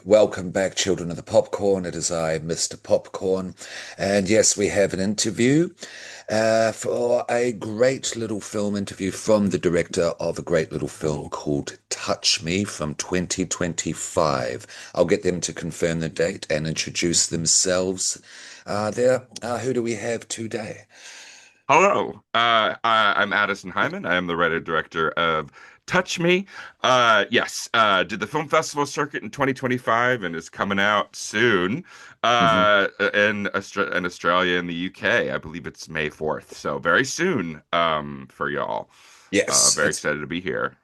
Welcome back, children of the popcorn. It is I, Mr. Popcorn. And yes, we have an interview for a great little film interview from the director of a great little film called Touch Me from 2025. I'll get them to confirm the date and introduce themselves. Who do we have today? Hello, I'm Addison Heimann. I am the writer director of Touch Me. Yes, did the film festival circuit in 2025 and is coming out soon Mhm. in Australia and the UK. I believe it's May 4th, so very soon for y'all. Yes, Very excited to be here.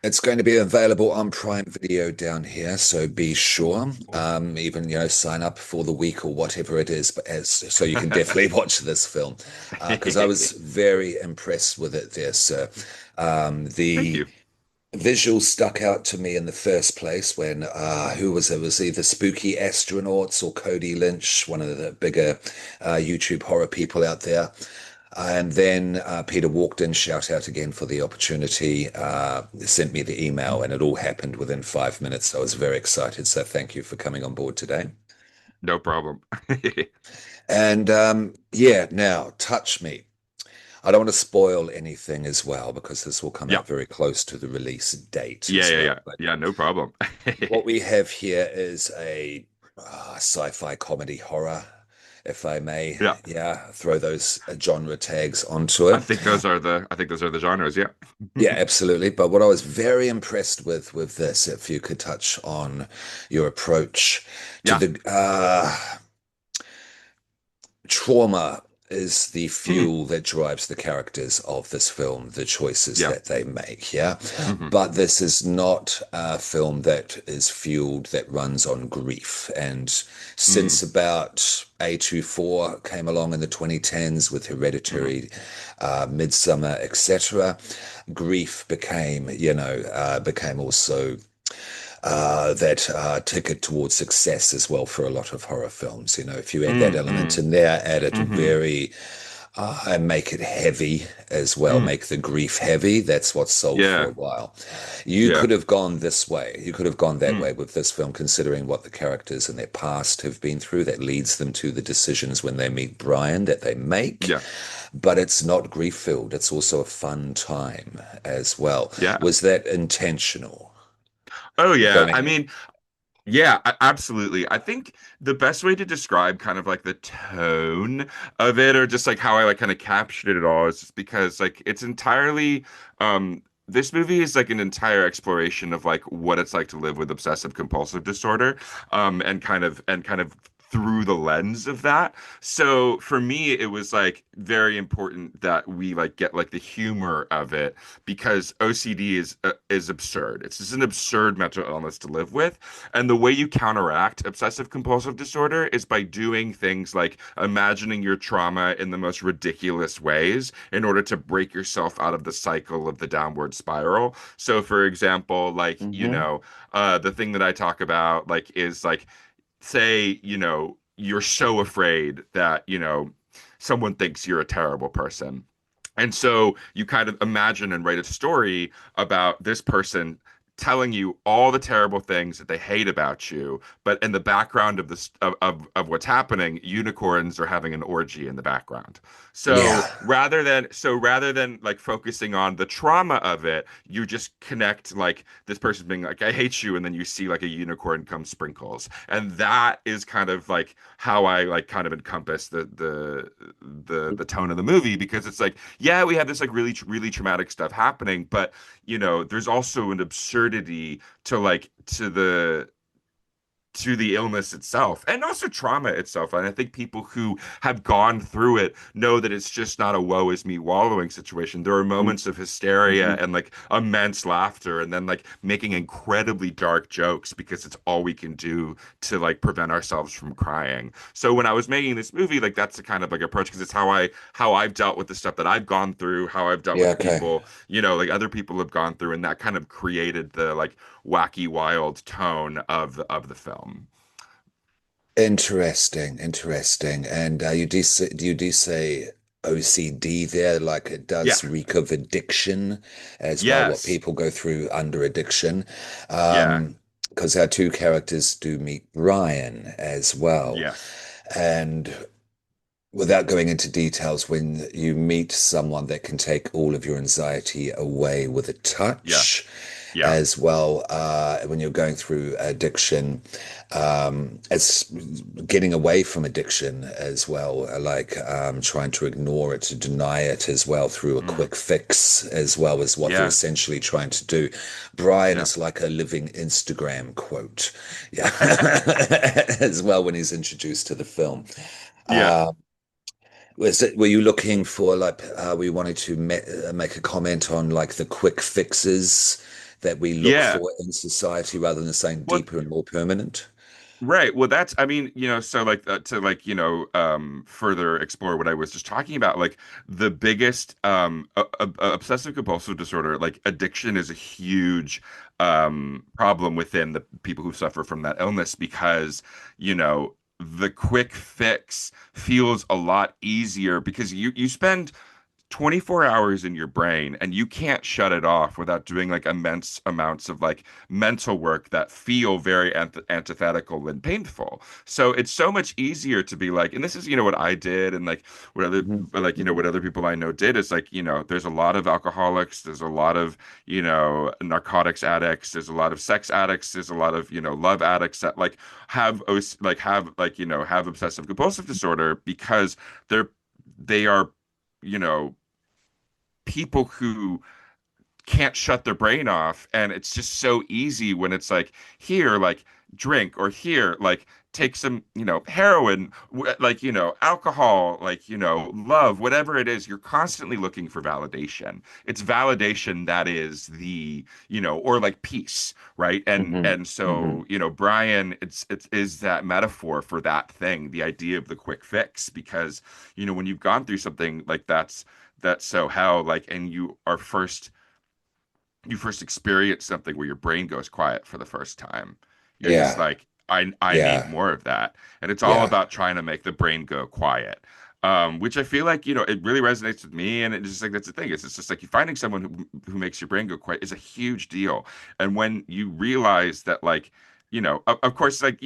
it's going to be available on Prime Video down here, so be sure. Even sign up for the week or whatever it is, so you can definitely watch this film. Because I was very impressed with it there, sir. Thank The you. visual stuck out to me in the first place when who was it? It was either Spooky Astronauts or Cody Lynch, one of the bigger YouTube horror people out there. And then Peter walked in, shout out again for the opportunity, sent me the email, and it all happened within 5 minutes. I was very excited. So thank you for coming on board today. No problem. And yeah, now touch me. I don't want to spoil anything as well because this will come Yeah, out very close to the release date yeah, as yeah, well. yeah, But yeah. No problem. what we have here is a sci-fi comedy horror, if I may, Yeah, yeah, throw those genre tags onto it. I think those are the genres. Yeah. Yeah, absolutely. But what I was very impressed with this, if you could touch on your approach to Yeah. the trauma is the Mm, fuel that drives the characters of this film, the choices yeah. that they make. Yeah. Hmm. But this is not a film that is fueled, that runs on grief. And Mm, since about A24 came along in the 2010s with hmm. Hereditary, Midsummer, etc., grief became, became also that ticket towards success as well for a lot of horror films. If you add that Mm, element mm, in there, add it hmm. very, and make it heavy as well, Mm, make the grief heavy. That's what sold for a yeah, while. You yeah. could have gone this way. You could have gone that Mm, way with this film, considering what the characters in their past have been through that leads them to the decisions when they meet Brian that they make. yeah, But it's not grief filled. It's also a fun time as well. yeah. Was that intentional? Oh, yeah. I Going mean, yeah, absolutely. I think the best way to describe kind of like the tone of it, or just like how I like kind of captured it all, is just because like it's entirely, this movie is like an entire exploration of like what it's like to live with obsessive compulsive disorder, and kind of through the lens of that. So for me, it was like very important that we like get like the humor of it because OCD is absurd. It's just an absurd mental illness to live with. And the way you counteract obsessive compulsive disorder is by doing things like imagining your trauma in the most ridiculous ways in order to break yourself out of the cycle of the downward spiral. So, for example, like, in. the thing that I talk about, like, is like, say, you're so afraid that, someone thinks you're a terrible person. And so you kind of imagine and write a story about this person telling you all the terrible things that they hate about you, but in the background of this of what's happening, unicorns are having an orgy in the background. Yeah. So rather than like focusing on the trauma of it, you just connect like this person being like, I hate you, and then you see like a unicorn come sprinkles. And that is kind of like how I like kind of encompass the tone of the movie because it's like yeah, we have this like really traumatic stuff happening, but there's also an absurdity to like to the illness itself and also trauma itself. And I think people who have gone through it know that it's just not a woe is me wallowing situation. There are moments of hysteria Mhm. and like immense laughter and then like making incredibly dark jokes because it's all we can do to like prevent ourselves from crying. So when I was making this movie, like that's the kind of like approach because it's how I've dealt with the stuff that I've gone through, how I've dealt Yeah, with okay. people, like other people have gone through, and that kind of created the like wacky, wild tone of the film. Interesting, interesting. And you do say OCD there, like it Yeah, does reek of addiction as well, what yes, people go through under addiction. yeah, Um, because our two characters do meet Brian as well. Yes. And without going into details, when you meet someone that can take all of your anxiety away with a Yeah. touch, Yeah. as well, when you're going through addiction, as getting away from addiction as well, trying to ignore it, to deny it as well through a Mm. quick fix, as well as what they're Yeah. essentially trying to do. Brian Yeah. is like a living Instagram quote, yeah, as well when he's introduced to the film. Yeah. Uh, were you looking for like were you wanting to make a comment on like the quick fixes that we look Yeah. for in society rather than saying Well, deeper and more permanent? right. Well, that's, I mean, so like to like, further explore what I was just talking about, like the biggest obsessive compulsive disorder, like addiction is a huge problem within the people who suffer from that illness because, the quick fix feels a lot easier because you spend 24 hours in your brain and you can't shut it off without doing like immense amounts of like mental work that feel very antithetical and painful. So it's so much easier to be like, and this is, what I did and like what other Mhm, like, mhm. what other people I know did is like, there's a lot of alcoholics, there's a lot of, narcotics addicts, there's a lot of sex addicts, there's a lot of, love addicts that like have obsessive compulsive disorder because they are you know, people who can't shut their brain off. And it's just so easy when it's like, here, like, drink, or here, like, take some, heroin, like, alcohol, like, love, whatever it is, you're constantly looking for validation. It's validation that is or like peace, right? And Mhm, and mhm. so, Brian, it is that metaphor for that thing, the idea of the quick fix, because, when you've gone through something like that's so hell, like, and you first experience something where your brain goes quiet for the first time. You're just Yeah, like, I need yeah, more of that. And it's all yeah, about trying to make the brain go quiet. Which I feel like, it really resonates with me. And it's just like, that's the thing. It's just like you finding someone who makes your brain go quiet is a huge deal. And when you realize that, like, of course, like,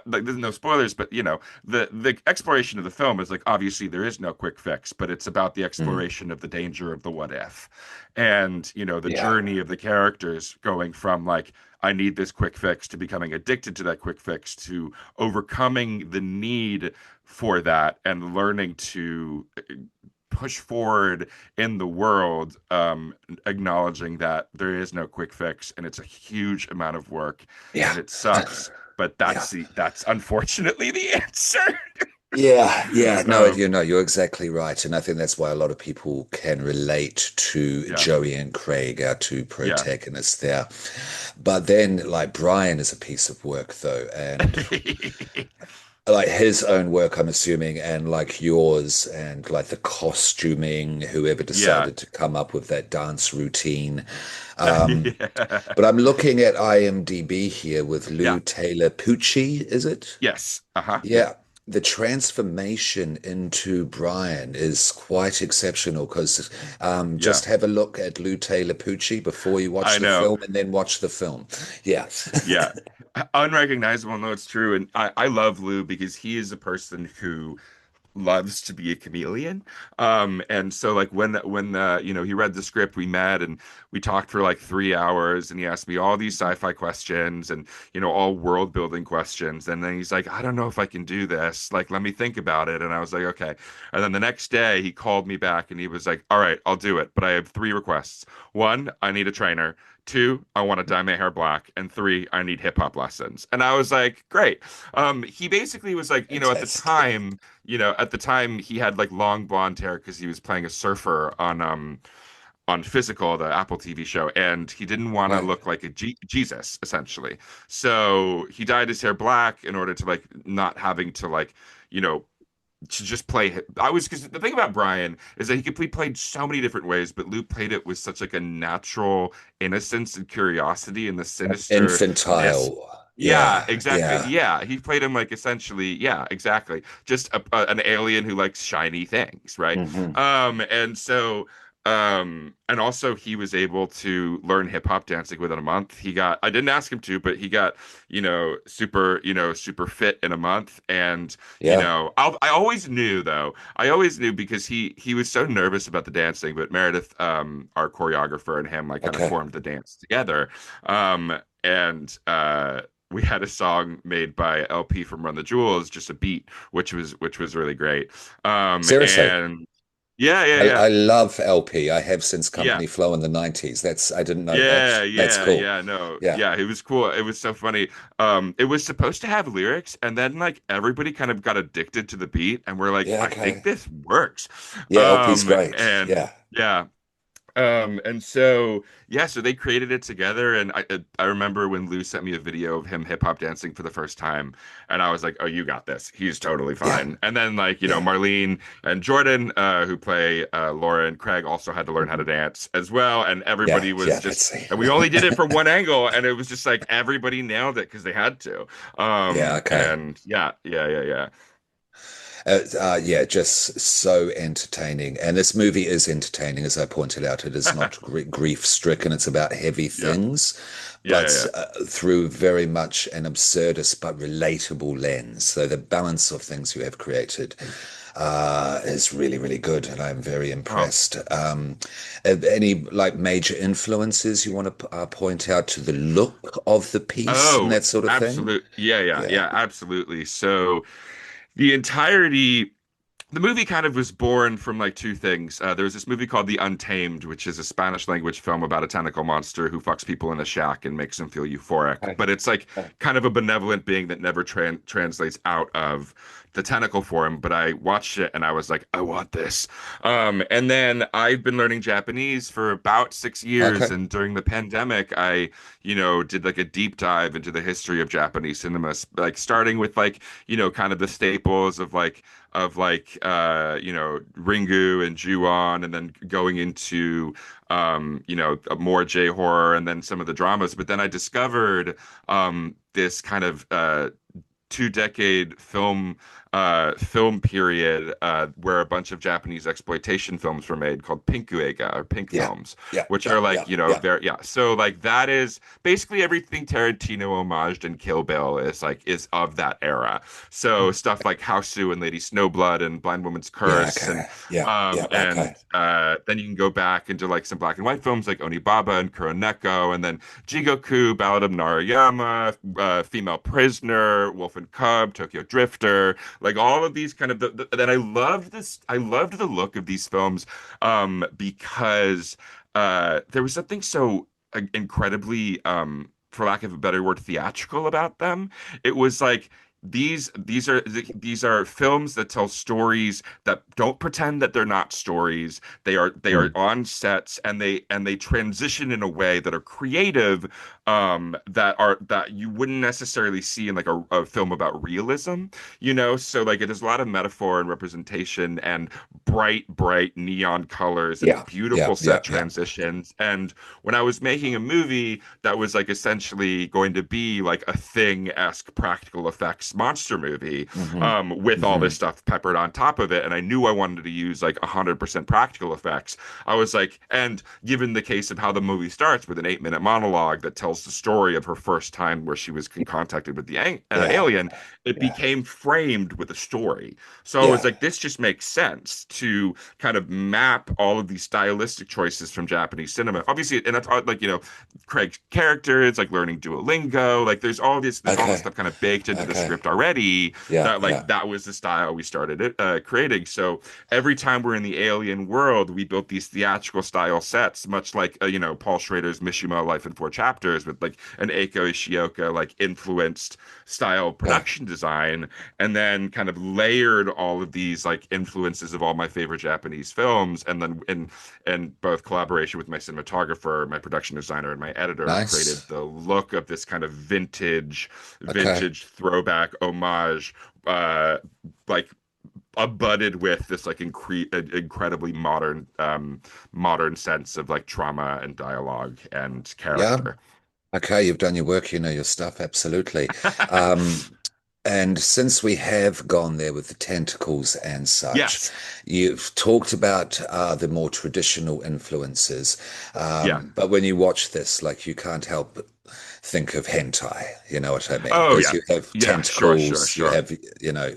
like there's no spoilers, but the exploration of the film is like, obviously there is no quick fix, but it's about the mm, exploration of the danger of the what if, and the yeah, journey of the characters going from like, I need this quick fix, to becoming addicted to that quick fix, to overcoming the need for that and learning to push forward in the world, acknowledging that there is no quick fix and it's a huge amount of work and yeah, it sucks, but yeah. that's unfortunately the answer. Yeah, yeah, no, um you're exactly right. And I think that's why a lot of people can relate to yeah. Joey and Craig, our two Yeah. protagonists there. But then, like, Brian is a piece of work, though. And like his own work, I'm assuming, and like yours, and like the costuming, whoever Yeah. decided to come up with that dance routine. Um, Yeah. but I'm looking at IMDb here with Yeah. Lou Taylor Pucci, is it? Yes. Uh-huh. Yeah. Yeah, the transformation into Brian is quite exceptional because Yeah. just have a look at Lou Taylor Pucci before you watch I the know. film and then watch the film. Yeah. Yeah. Unrecognizable. No, it's true. And I love Lou because he is a person who loves to be a chameleon. And so like when he read the script, we met and we talked for like 3 hours and he asked me all these sci-fi questions and all world building questions. And then he's like, I don't know if I can do this. Like, let me think about it. And I was like, okay. And then the next day he called me back and he was like, all right, I'll do it. But I have three requests. One, I need a trainer. Two, I want to dye my hair black. And three, I need hip hop lessons. And I was like, great. He basically was like, Fantastic. at the time he had like long blonde hair because he was playing a surfer on Physical, the Apple TV show, and he didn't want to Right. look like a Jesus essentially. So he dyed his hair black in order to like not having to like, you know, to just play. I was because the thing about Brian is that he played so many different ways, but Luke played it with such like a natural innocence and curiosity and the sinisterness. Infantile. Yeah, Yeah, exactly. yeah. Yeah, he played him like essentially, yeah, exactly. Just an alien who likes shiny things, right? Hmm. And so And also he was able to learn hip hop dancing within a month. I didn't ask him to, but he got, super fit in a month. And, Yeah. I always knew though, I always knew because he was so nervous about the dancing, but Meredith, our choreographer and him like kind of Okay. formed the dance together. And we had a song made by LP from Run the Jewels, just a beat, which was really great. Seriously. And yeah, yeah, I yeah. love LP. I have since Yeah. Company Flow in the 90s. I didn't know that. Yeah, That's yeah, cool. yeah. No, Yeah. yeah, it was cool. It was so funny. It was supposed to have lyrics, and then like everybody kind of got addicted to the beat, and we're like, Yeah, I think okay. this works. Yeah, LP's great. And Yeah. yeah, and so yeah, so they created it together, and I remember when Lou sent me a video of him hip hop dancing for the first time, and I was like, oh, you got this. He's totally Yeah. fine. And then like Yeah. Marlene and Jordan, who play Laura and Craig, also had to learn how to Mhm. dance as well, and Yeah. everybody was Yeah, just, that's and we only did it for one angle, and it was just like everybody nailed it because they had to. Yeah, okay. And yeah, yeah, yeah, yeah. Yeah, just so entertaining. And this movie is entertaining, as I pointed out. It is not grief-stricken. It's about heavy Yeah, things, yeah, yeah, but yeah. through very much an absurdist but relatable lens. So the balance of things you have created is really, really good, and I'm very Oh. impressed. Any like major influences you want to point out to the look of the piece and Oh, that sort of thing? absolute. Yeah, yeah, Yeah. yeah, absolutely. So the entirety, the movie kind of was born from like two things. There was this movie called The Untamed, which is a Spanish language film about a tentacle monster who fucks people in a shack and makes them feel euphoric. Okay. But it's like kind of a benevolent being that never translates out of the tentacle form. But I watched it and I was like, I want this. And then I've been learning Japanese for about 6 years. Okay. And during the pandemic, I, did like a deep dive into the history of Japanese cinema, like starting with like, kind of the staples of Ringu and Ju-on, and then going into a more J horror and then some of the dramas. But then I discovered this kind of 2 decade film period where a bunch of Japanese exploitation films were made called Pinkuega or pink Yeah. films, Yeah. which Yeah. are like, Yeah. Yeah. very, yeah. So like that is basically everything Tarantino homaged in Kill Bill is of that era. So stuff like Hausu and Lady Snowblood and Blind Woman's Yeah. Curse, Okay. Yeah. Yeah. Okay. then you can go back into like some black and white films like Onibaba and Kuroneko, and then Jigoku, Ballad of Narayama, Female Prisoner, Wolf and Cub, Tokyo Drifter, like all of these kind of that I loved this. I loved the look of these films because there was something so incredibly, for lack of a better word, theatrical about them. It was like these are films that tell stories that don't pretend that they're not stories. They are Mm. on sets, and they transition in a way that are creative, that you wouldn't necessarily see in like a film about realism, so like it has a lot of metaphor and representation and bright neon colors and Yeah. Yeah. beautiful Yeah. set Yeah. transitions. And when I was making a movie that was like essentially going to be like a Thing-esque practical effects monster movie, Hmm. with all this Hmm. stuff peppered on top of it, and I knew I wanted to use like 100% practical effects. I was like, and given the case of how the movie starts with an 8-minute monologue that tells the story of her first time where she was contacted with the Yeah. alien, it Yeah. became framed with a story. So I was Yeah. like, this just makes sense to kind of map all of these stylistic choices from Japanese cinema. Obviously, and that's like, Craig's character, it's like learning Duolingo. Like there's all this Okay. stuff kind of baked into the Okay. script already Yeah. that like Yeah. that was the style we started creating. So every time we're in the alien world, we built these theatrical style sets, much like Paul Schrader's Mishima Life in Four Chapters, with like an Eiko Ishioka like influenced style Okay. production design, and then kind of layered all of these like influences of all my favorite Japanese films, and then in both collaboration with my cinematographer, my production designer, and my editor, created Nice. the look of this kind of Okay. vintage throwback homage, uh, like abutted with this like incredibly modern sense of like trauma and dialogue and Yeah. character. Okay. You've done your work. You know your stuff. Absolutely. Um, And since we have gone there with the tentacles and such, Yes. you've talked about the more traditional influences. Yeah. But when you watch this, like you can't help but think of hentai, you know what I mean? Oh Because yeah. you have Yeah, sure, sure, tentacles, you sure. have, you know,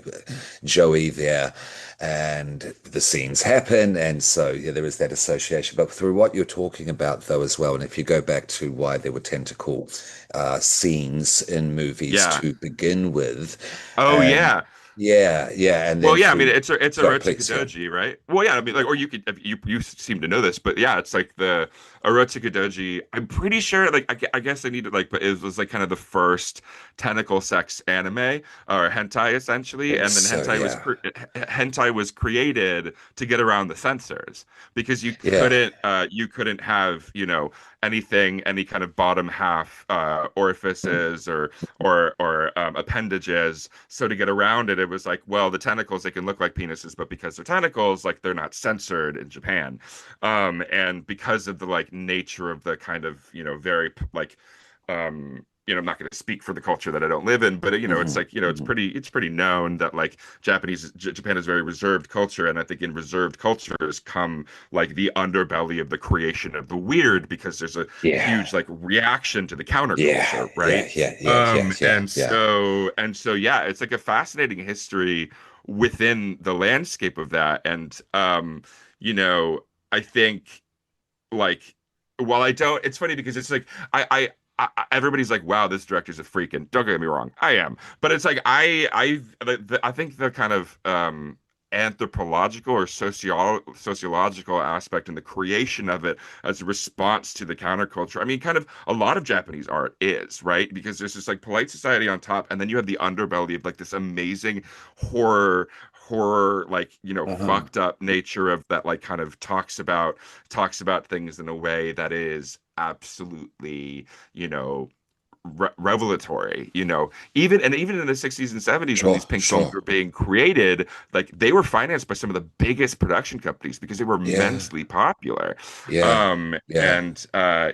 Joey there, and the scenes happen. And so, yeah, there is that association. But through what you're talking about, though, as well, and if you go back to why there were tentacle scenes in movies Yeah. to begin with, Oh and yeah. yeah, and Well, then yeah, I mean through, it's sorry, erotic please, yeah. doji, right? Well, yeah, I mean like, or you could you seem to know this, but yeah, it's like the erotic doji. I'm pretty sure, like I guess I need to like, but it was like kind of the first tentacle sex anime or hentai essentially, Think and then so, yeah. hentai was created to get around the censors because Yeah. you couldn't have anything, any kind of bottom half orifices or appendages. So to get around it, it was like, well, the tentacles, they can look like penises, but because they're tentacles, like they're not censored in Japan. And because of the like nature of the kind of, very like I'm not going to speak for the culture that I don't live in, but it's Hmm. like, Hmm. it's pretty known that like Japan is very reserved culture, and I think in reserved cultures come like the underbelly of the creation of the weird, because there's a Yeah. huge like reaction to the Yeah. counterculture, Yeah. right? Yeah. Yeah. Yeah. Yeah. Yeah. Yeah, it's like a fascinating history within the landscape of that. And you know, I think like while I don't, it's funny because it's like everybody's like, wow, this director's a freak, and don't get me wrong, I am, but it's like I think the kind of anthropological or sociological aspect and the creation of it as a response to the counterculture. I mean, kind of a lot of Japanese art is, right? Because there's this like polite society on top, and then you have the underbelly of like this amazing horror, like, Uh-huh. fucked up nature of that, like kind of talks about things in a way that is absolutely, you know, revelatory, even in the 60s and 70s when these Sure. pink films Sure. were being created, like they were financed by some of the biggest production companies because they were Yeah. immensely popular. Yeah. Yeah. And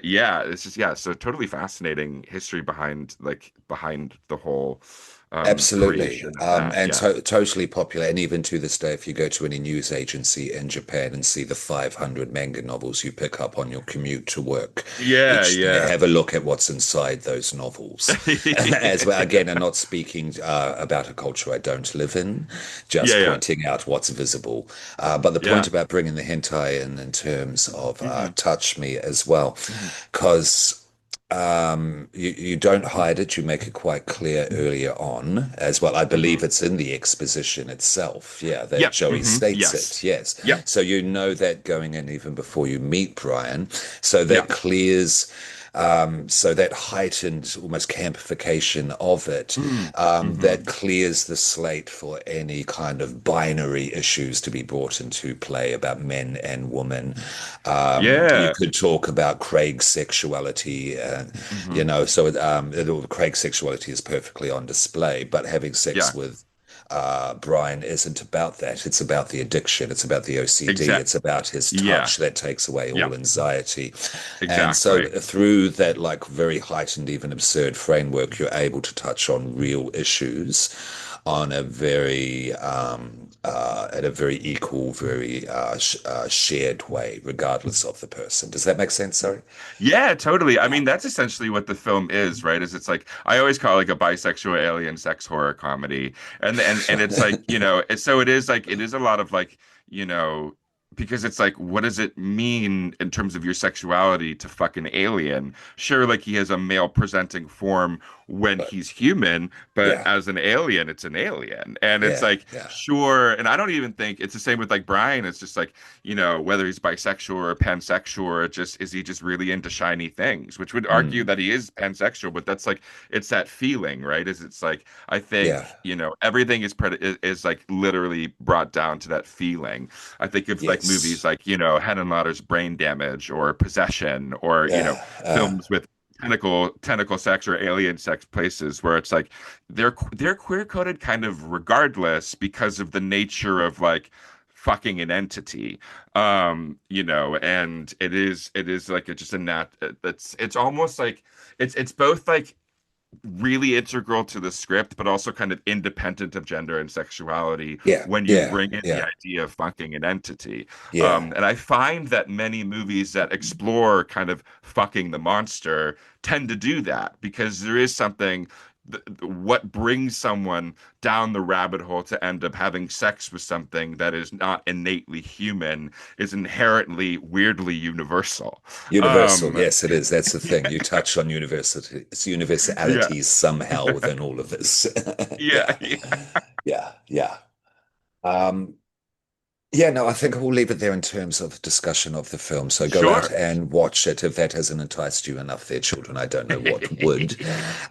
yeah, it's just, yeah, so totally fascinating history behind the whole Absolutely. creation of that. And Yeah. totally popular. And even to this day, if you go to any news agency in Japan and see the 500 manga novels you pick up on your commute to work Yeah, each day, yeah. have a look at what's inside those novels. As well, again, I'm not speaking about a culture I don't live in, Yeah, just yeah. pointing out what's visible. But the point Yeah. about bringing the hentai in terms of Hmm. touch me as well, because you don't hide it. You make it quite clear earlier on as well. I Hmm. believe it's in the exposition itself. Yeah, that Yep. Joey Hmm. states Yes. it. Yes. Yep. So you know that going in even before you meet Brian. So that Yep. clears, so that heightened almost campification of it, Mm. that Hmm. clears the slate for any kind of binary issues to be brought into play about men and women. You Yeah. could talk about Craig's sexuality, Hmm. so Craig's sexuality is perfectly on display, but having sex Yeah. with Brian isn't about that. It's about the addiction. It's about the OCD. Exact. It's about his Yeah. touch that takes away Yeah. all anxiety. And so Exactly. through that like very heightened, even absurd framework, you're able to touch on real issues on a very at a very equal, very shared way, regardless of the person. Does that make sense? Sorry. Yeah, totally. I mean, that's essentially what the film is, right? Is it's like I always call it like a bisexual alien sex horror comedy. And it's like, so it is like it is a lot of like, you know, because it's like, what does it mean in terms of your sexuality to fuck an alien? Sure, like he has a male presenting form when But he's human, but yeah, as an alien, it's an alien. And it's yeah, like, yeah. sure, and I don't even think it's the same with like Brian. It's just like, whether he's bisexual or pansexual, or just is he just really into shiny things, which would argue Mm, that he is pansexual, but that's like it's that feeling, right? It's like I yeah. think, everything is like literally brought down to that feeling. I think of like movies Yes. like, Henenlotter's Brain Damage or Possession, or, Yeah. films with tentacle sex or alien sex places where it's like they're queer coded kind of regardless because of the nature of like fucking an entity. And it is like just a nat it's almost like it's both like really integral to the script, but also kind of independent of gender and sexuality Yeah, when you yeah, bring in the yeah, idea of fucking an entity. yeah. And I find that many movies that explore kind of fucking the monster tend to do that because there is something. What brings someone down the rabbit hole to end up having sex with something that is not innately human is inherently weirdly universal. Universal, Um, yes, it is. That's the thing. You touch on yeah, universalities somehow within all of this. yeah, Yeah, yeah. yeah, yeah. Um, yeah, no, I think we'll leave it there in terms of discussion of the film. So go out Sure. and watch it if that hasn't enticed you enough there, children. I don't know what would.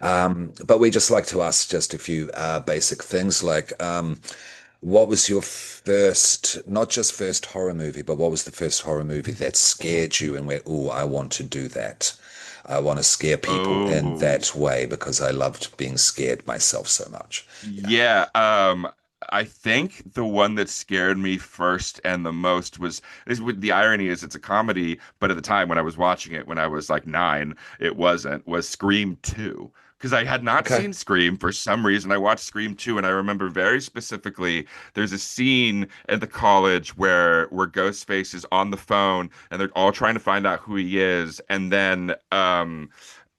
But we just like to ask just a few basic things like what was your first, not just first horror movie, but what was the first horror movie that scared you and went, oh, I want to do that. I want to scare people in Oh, that way because I loved being scared myself so much. Yeah. yeah. I think the one that scared me first and the most was is with the irony is it's a comedy, but at the time when I was watching it when I was like 9, it wasn't, was Scream 2. Because I had not Okay. seen Scream for some reason. I watched Scream 2 and I remember very specifically there's a scene at the college where Ghostface is on the phone and they're all trying to find out who he is. And then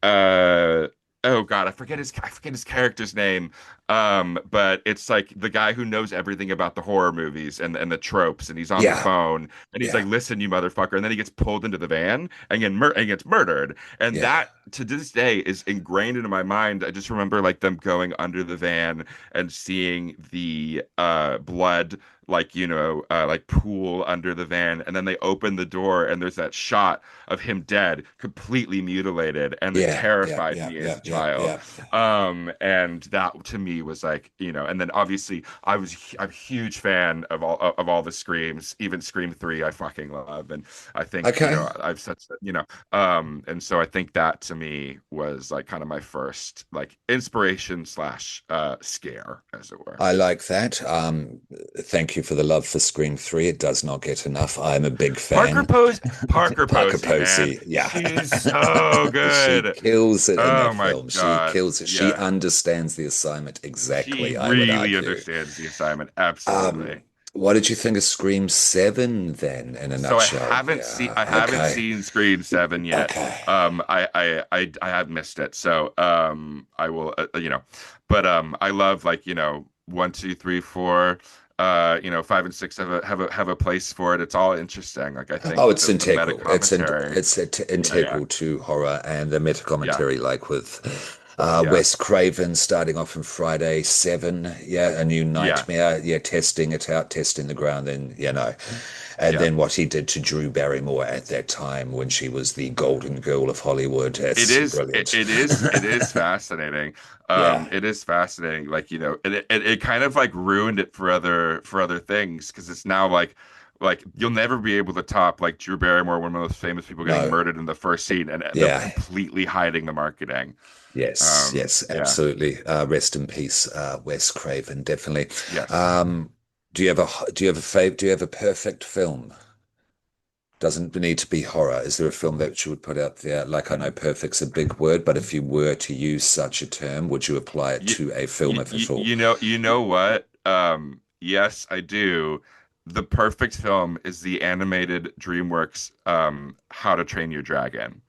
uh oh God, I forget his character's name. But it's like the guy who knows everything about the horror movies and the tropes, and he's on the Yeah. phone and he's like, Yeah. "Listen, you motherfucker," and then he gets pulled into the van and gets murdered. And Yeah. that to this day is ingrained into my mind. I just remember like them going under the van and seeing the blood like like pool under the van, and then they open the door and there's that shot of him dead, completely mutilated, and it Yeah. Yeah. terrified Yeah. me as Yeah. a Yeah. child. Yeah. And that to me was like, and then obviously I'm a huge fan of all the Screams, even Scream 3 I fucking love. And I think, Okay. I've such that, and so I think that to me was like kind of my first like inspiration slash scare, as it were. I like that. Thank you for the love for Scream 3. It does not get enough. I'm a big Parker fan. Pose, Parker Parker Posey, man. Posey, yeah. She's so She good. kills it in Oh that my film. She God. kills it. She Yeah. understands the assignment She exactly, I would really argue. understands the assignment. Um, Absolutely. what did you think of Scream 7 then, in a So nutshell? I Yeah, haven't okay, seen Scream 7 yet. okay. I have missed it. So I will but I love like, 1, 2, 3, 4, 5 and 6 have a place for it. It's all interesting. Like I Oh, think it's the meta integral. commentary. It's Yeah, yeah. integral to horror and the meta Yeah. commentary, like with Yeah. Wes Craven starting off in Friday 7, yeah, a new Yeah. nightmare, yeah, testing it out, testing the ground, and and Yeah. then what he did to Drew Barrymore at that time when she was the golden girl of Hollywood. It's brilliant. It is fascinating. Yeah, It is fascinating. Like, it kind of like ruined it for other things because it's now like you'll never be able to top like Drew Barrymore, one of the most famous people getting no, murdered in the first scene and them yeah, completely hiding the marketing. yes, yes, Yeah. absolutely. Rest in peace, Wes Craven, definitely. Yes. Um, do you have a perfect film? Doesn't need to be horror. Is there a film that you would put out there? Like, I know perfect's a big word, but if you were to use such a term, would you apply it You, to a film if at all? you know what? Yes, I do. The perfect film is the animated DreamWorks How to Train Your Dragon.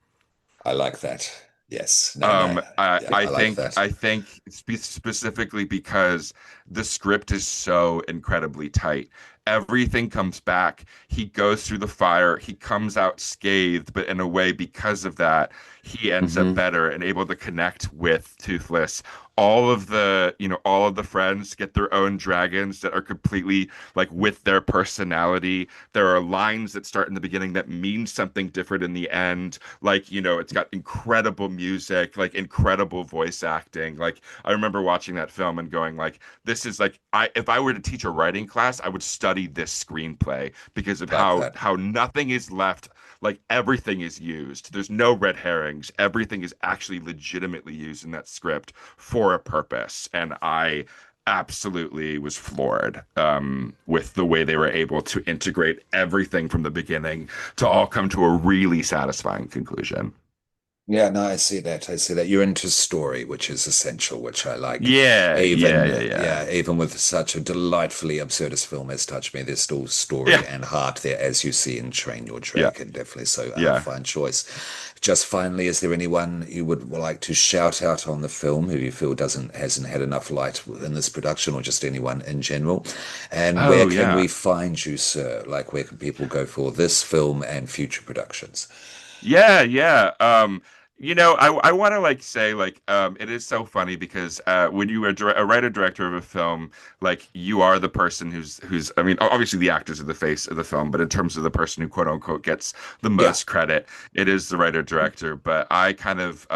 I like that. Yes. No, no. Yeah, I like that. I think specifically because the script is so incredibly tight. Everything comes back. He goes through the fire. He comes out scathed, but in a way, because of that, he ends up Hmm. better and able to connect with Toothless. All of the friends get their own dragons that are completely like with their personality. There are lines that start in the beginning that mean something different in the end. Like, it's got incredible music, like incredible voice acting. Like I remember watching that film and going like, this is like if I were to teach a writing class, I would study this screenplay because of Like that. how nothing is left, like everything is used. There's no red herrings. Everything is actually legitimately used in that script for a purpose. And I absolutely was floored with the way they were able to integrate everything from the beginning to all come to a really satisfying conclusion. Yeah, no, I see that. I see that. You're into story, which is essential, which I like. Yeah, yeah, Even, yeah, yeah. yeah, even with such a delightfully absurdist film as Touch Me, there's still story Yeah, and heart there, as you see in Train Your yeah, Dragon, definitely. So, yeah. fine choice. Just finally, is there anyone you would like to shout out on the film who you feel hasn't had enough light in this production, or just anyone in general? And where Oh, can yeah. we find you, sir? Like, where can people go for this film and future productions? Yeah, yeah. I want to like say like it is so funny because when you are a writer director of a film, like you are the person who's I mean obviously the actors are the face of the film, but in terms of the person who quote unquote gets the Yeah, most credit, it is the writer director. But I kind of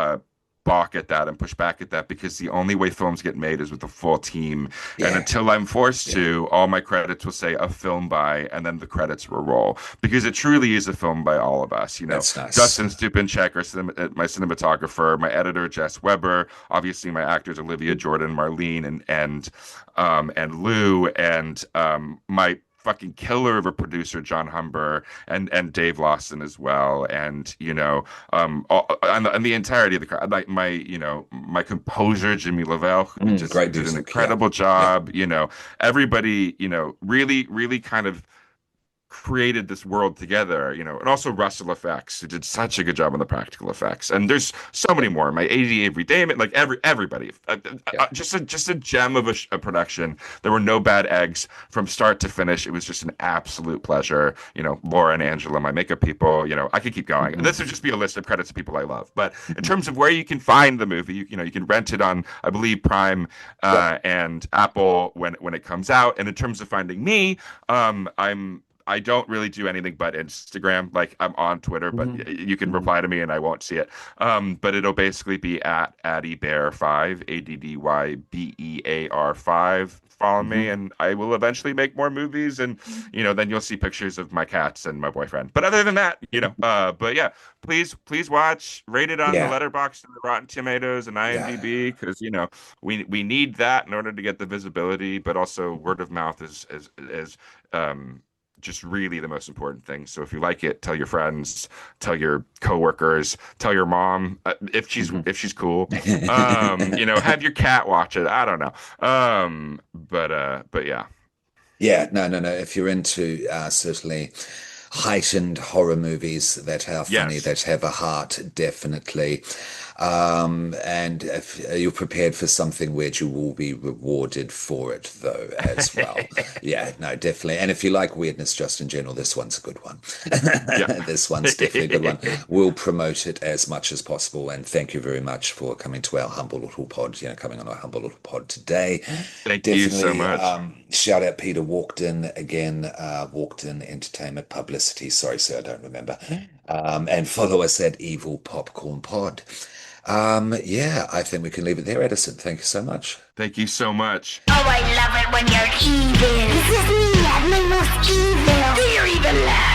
balk at that and push back at that because the only way films get made is with a full team. And yeah, until I'm forced yeah. to, all my credits will say a film by, and then the credits will roll because it truly is a film by all of us. That's nice. Dustin Stupinchek, my cinematographer, my editor Jess Weber, obviously my actors Olivia Jordan, Marlene, and Lou, and my fucking killer of a producer John Humber and Dave Lawson as well, and and the entirety of the crowd, like my composer Jimmy Lavelle, who Great did an music. Yeah, incredible yeah, job. Everybody, really, really kind of created this world together, and also Russell Effects, who did such a good job on the practical effects. And there's so yeah, many more. My AD Avery Damon, like everybody, yeah. just a gem of a production. There were no bad eggs from start to finish. It was just an absolute pleasure. Laura and Angela, my makeup people. I could keep going. Mhm. This would just be a list of credits of people I love. But in terms of where you can find the movie, you can rent it on, I believe, Prime Yeah. and Apple when it comes out. And in terms of finding me, I don't really do anything but Instagram. Like I'm on Twitter, but Mhm. you can Mhm. reply to me and I won't see it. But it'll basically be at AddieBear5, ADDYBEAR5. Follow me, Mhm. and I will eventually make more movies, and then you'll see pictures of my cats and my boyfriend. But other than that, but yeah, please watch. Rate it on the Yeah, Letterboxd and the Rotten Tomatoes and yeah, IMDb because we need that in order to get the visibility, but also word of mouth is um just really the most important thing. So if you like it, tell your friends, tell your coworkers, tell your mom Mhm. if she's cool. Have your cat watch it. I don't know. But yeah. Yeah, no, no, no. If you're into certainly heightened horror movies that are funny, Yes. that have a heart, definitely. And if you're prepared for something weird, you will be rewarded for it, though, as well. Yeah, no, definitely. And if you like weirdness just in general, this one's a good one. Yeah. This one's definitely a good one. We'll promote it as much as possible. And thank you very much for coming to our humble little pod, coming on our humble little pod today. Thank you so Definitely much. shout out Peter Walked In again, Walked In Entertainment Publicity. Sorry, sir, I don't remember. And follow us at Evil Popcorn Pod. Yeah, I think we can leave it there, Edison. Thank you so much. Thank you so much. Oh, I love it when you're evil. This is me at my most evil. You're even less.